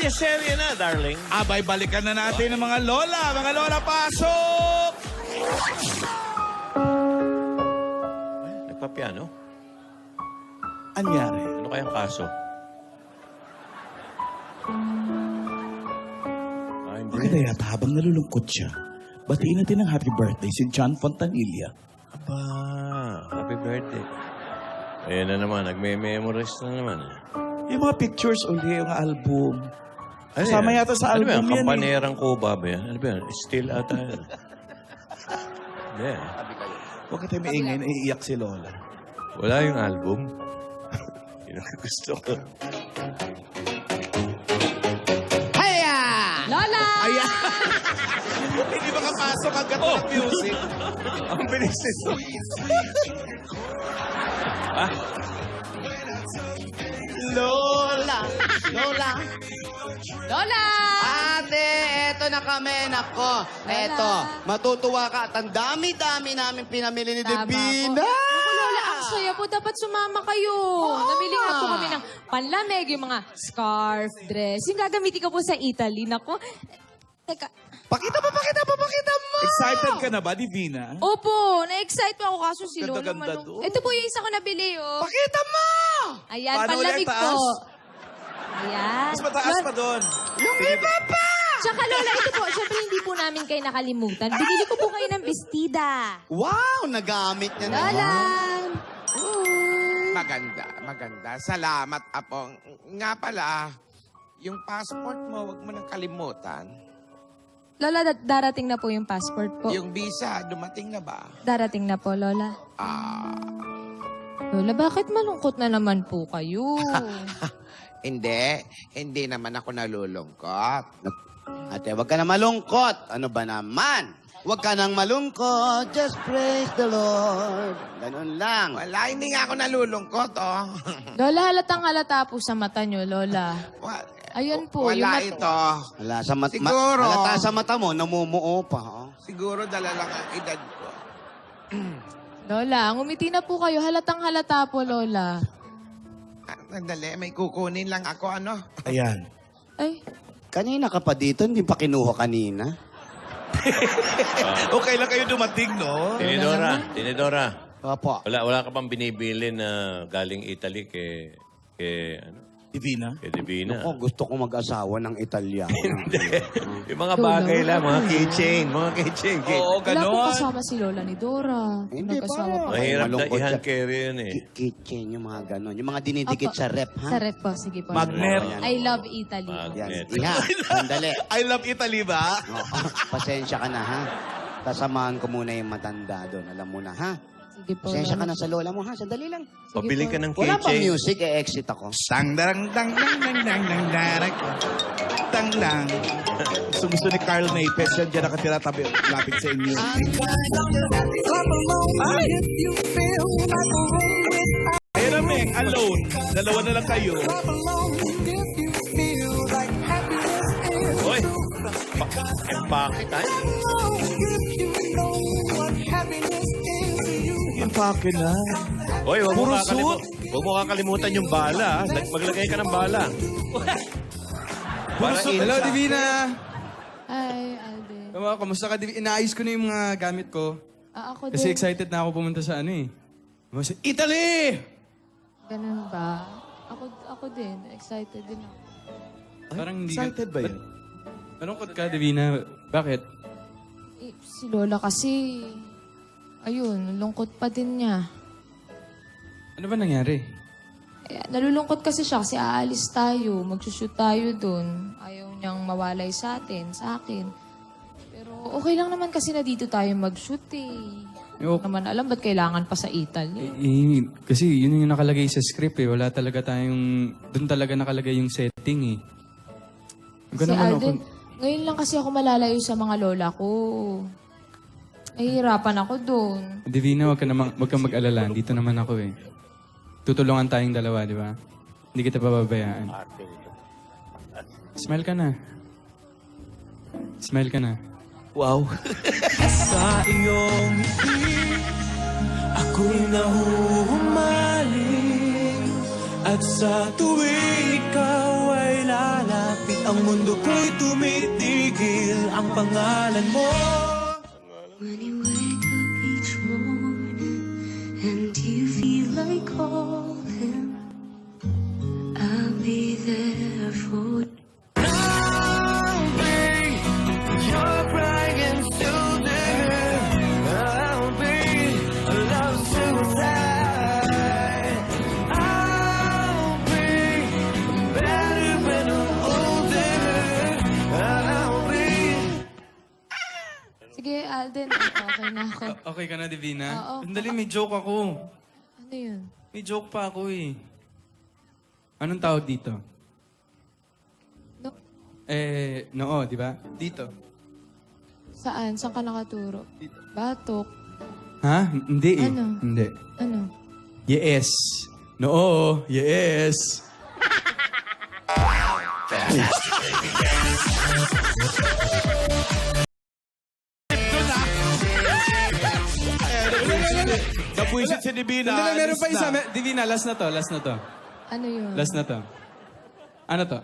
Teleserye na, darling. Abay, balikan na natin ang mga lola. Mga lola, pasok! Nagpapiano? Anyari? Ano kayang kaso? Hindi. Maganda yata habang nalulungkot siya. Batiin natin ng happy birthday si John Fontanilla. Aba, happy birthday. Ayan na naman, nagme-memorize na naman. Yung mga pictures uli, yung album. Ano Kasama yan? yata sa Ano ba yan? album yan. Kampanerang Kuba ba yan? Ano ba yan? Still ata yan. Yeah. Huwag ka tayo maingay, naiiyak si Lola. Wala yung album. Yun ang gusto ko. Haya! Lola! Ayan! Hindi makapasok agad ng music. Ang bilis nito. Ah, Lola! Lola! Lola! Ate, eto na kami. Nako, eto. Matutuwa ka. At ang dami-dami namin pinamili ni Tama Divina. po. Naku, Lola, ang saya po. Dapat sumama kayo. Namili nga po kami ng panlamig, yung mga scarf, dress. Yung gagamitin ko po sa Italy. Naku. Teka. Pakita mo! Excited ka na ba, Divina? Opo, na-excite pa ako kaso si Lola Ganda-ganda manong. doon. Ito po yung isa ko nabili, oh. Pakita mo! Ayan, Paano panlamig ulit, taas? po. Ayan. Mas mataas pa doon. Yung iba pa! Tsaka Lola, ito po, syempre hindi po namin kayo nakalimutan. Binili ko po kayo ng bestida. Wow! Nagamit niya na. Lola! Maganda. Salamat, Apong. Nga pala, yung passport mo, wag mo nang kalimutan. Lola, darating na po yung passport po. Yung visa, dumating na ba? Darating na po, Lola. Lola, bakit malungkot na naman po kayo? Hindi naman ako nalulungkot. Ate, wag ka na malungkot. Ano ba naman? Wag ka nang malungkot. Just praise the Lord. Ganun lang. Wala, hindi nga ako nalulungkot, oh. Lola, halatang halata po sa mata nyo, Lola. Ayun po, yung Wala mata. ito. Wala sa Siguro. halata sa mata mo, namumuo pa. Oh. Siguro dala lang ang edad ko. Lola, ngumiti na po kayo. Halatang halata po, Lola. Sandali, may kukunin lang ako, ano? Ayan. Ay, Kanina ka pa dito, hindi pa kinuha kanina. Okay lang kayo dumating, no? Tinidora. Opo. Wala ka pang binibili na galing Italy kay Divina? Divina. Ako, gusto ko mag-asawa ng Italyan. Yung mga bagay lang, mga keychain. Oo, wala po ganon. kasama si Lola ni Dora. Hindi Nagkasama pa. po. Mahirap na Malungkot i-hand siya. carry yun eh. Kitchen, yung mga ganon. Yung mga dinidikit Opo. sa rep, ha? Sa rep po, sige po. Magnet. I love Italy. Yan. Magnet. Iha, sandali. I love Italy ba? Oo, pasensya ka na, ha? Kasamahan ko muna yung matanda doon. Alam mo na, ha? Sige po, Pasensya ka Lola. na sa lola mo, ha? Sandali lang. Sige Pabili po. ka ng Wala pa keychain. music, exit ako. Tang darang dang dang dang dang dang dang tang lang. Gusto ni Carl Napes yan dyan nakatira tabi lapit sa inyo. Ay! Ayun na, Meng, alone. Dalawa na lang kayo. Hoy! Bakit tayo? Yung pake na. Hoy, Puro suit. huwag mo kakalimutan yung bala. Maglagay ka ng bala. Para suit. Hello, sa- Divina! Ay, Alden. Kamusta ka, Divina? Inaayos ko na yung mga gamit ko. Ako Kasi din. excited na ako pumunta sa ano eh. Sa Italy! Ganun ba? Ako din. Excited din ako. Parang hindi Excited ba yun? Malungkot ka, Divina. Bakit? Si Lola kasi, ayun, lungkot pa din niya. Ano ba nangyari? Nalulungkot kasi siya kasi aalis tayo, magsushoot tayo dun. Ayaw niyang mawalay sa atin, sa akin. Pero okay lang naman kasi na dito tayo mag-shoot eh. Hindi Yo. ko naman alam ba't kailangan pa sa Italy. Kasi yun yung nakalagay sa script eh. Wala talaga tayong... Doon talaga nakalagay yung setting eh. Huwag ka Si naman Alden, ngayon lang kasi ako malalayo sa mga lola ko. Nahihirapan ako dun. Divina, huwag kang mag-alala. Dito naman ako eh. Tutulungan tayong dalawa, di ba? Hindi kita pababayaan. Smile ka na. Smile ka na. Wow. Sa iyong ngiti, ako'y nahuhumaling. At sa tuwing ikaw ay lalapit, ang mundo ko'y tumitigil ang pangalan mo. When you wake up each morning and you feel like calling, I'll be there for you. I'll be your crying shoulder. I'll be a love suicide. I'll be better when I'm older. I'll be. Sige, Alden. Okay na ako. Okay ka na, Divina? Oo. Sandali, may joke ako. Ano yun? May joke pa ako eh. Anong tawag dito? No, Noo, di ba? Dito. saan? Saan ka nakaturo? Batok. Ha? Hindi eh. Ano? Hindi. Ano? Yes. Noo, yes. Nabuisit si Divina. Sandali, meron pa Alis isa. na. Divina, last na to, last na to. Ano yun? Last na to. Ano to?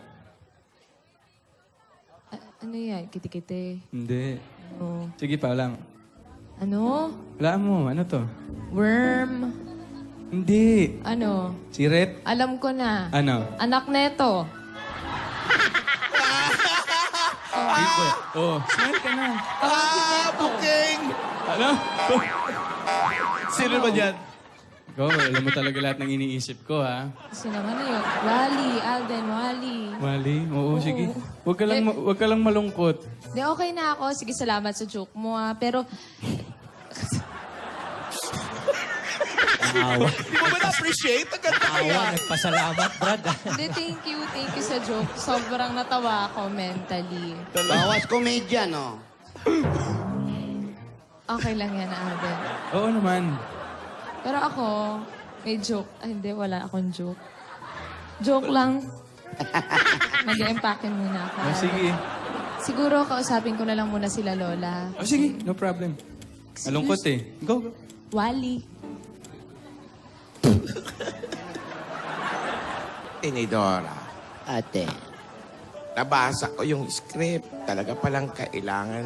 Ano yan? Kiti-kiti. Hindi. Ano? Sige pa lang. Ano? Wala mo, ano to? Worm. Hindi. Ano? Siret? Alam ko na. Ano? Anak neto. Oh, smile ka na. Booking! Ano? Sino ba dyan? Ikaw, alam mo talaga lahat ng iniisip ko, ha? Kasi naman na yun. Wally. Alden, Wally. Mali? Oo, sige. Huwag ka lang malungkot. Di, okay na ako. Sige, salamat sa joke mo, ha. Pero, Di mo ba na-appreciate? Ang ganda kaya. Nagpasalamat, Brad. hindi, thank you. Thank you sa joke. Sobrang natawa ako mentally. Bawas komedya, no? Okay lang yan, Alden. Oo naman. Pero ako, may joke. Ay, hindi. Wala akong joke. Joke lang. Mag-empake muna ako. Oh, sige. Siguro, kausapin ko na lang muna sila Lola. Oh, sige. No problem. Malungkot eh. Go, go. Wally. Tinidora, Ate. nabasa ko yung script. Talaga palang kailangan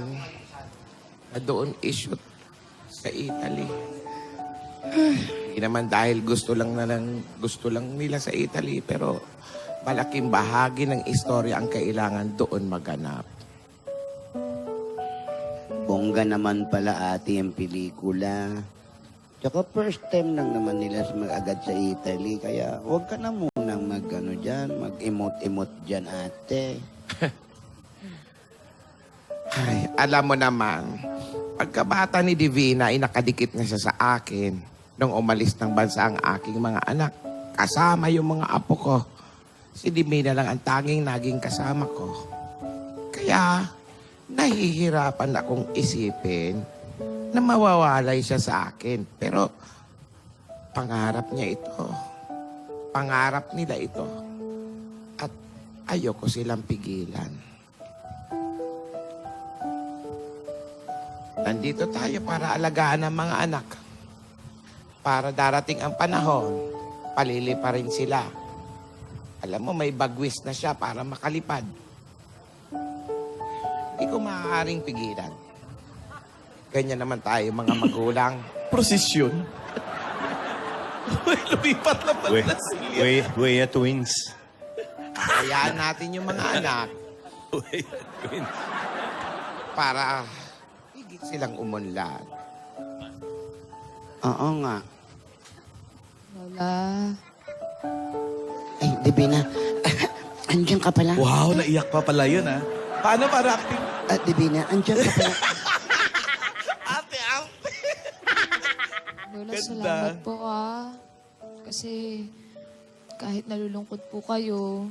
na doon i-shoot sa Italy. Hindi naman dahil gusto lang nila sa Italy, pero malaking bahagi ng istorya ang kailangan doon maganap. Bongga naman pala ate yung pelikula. Tsaka first time lang naman nila mag-agad sa Italy. Kaya huwag ka na munang mag-emote-emote dyan ate. Ay, alam mo naman, pagkabata ni Divina ay nakadikit na siya sa akin nung umalis ng bansa ang aking mga anak. Kasama yung mga apo ko. Si Divina lang ang tanging naging kasama ko. Kaya, nahihirapan akong isipin na mawawalay siya sa akin. Pero, pangarap niya ito. Pangarap nila ito. At ayoko silang pigilan. Nandito tayo para alagaan ang mga anak. Para darating ang panahon, palili pa rin sila. Alam mo, may bagwis na siya para makalipad. Hindi ko maaaring pigilan. Ganyan naman tayo, mga magulang. Prosesyon. Lumipat na pala sila. We are twins. Hayaan natin yung mga anak We are twins. para higit silang umunlad. Oo nga. Lola. Ay, Divina. Andiyan ka pala. Wow, naiyak pa pala yun, ha? Paano para acting? Divina, andiyan ka pala. Lola, Ganda. salamat po, Kasi, kahit nalulungkot po kayo,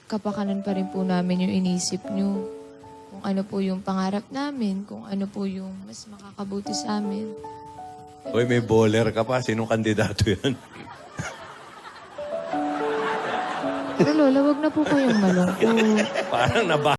kapakanan pa rin po namin yung inisip nyo. Kung ano po yung pangarap namin, kung ano po yung mas makakabuti sa amin. Uy, may bowler ka pa. Sinong kandidato yan? Pero Lola, wag na po kayong malungkot. Parang naba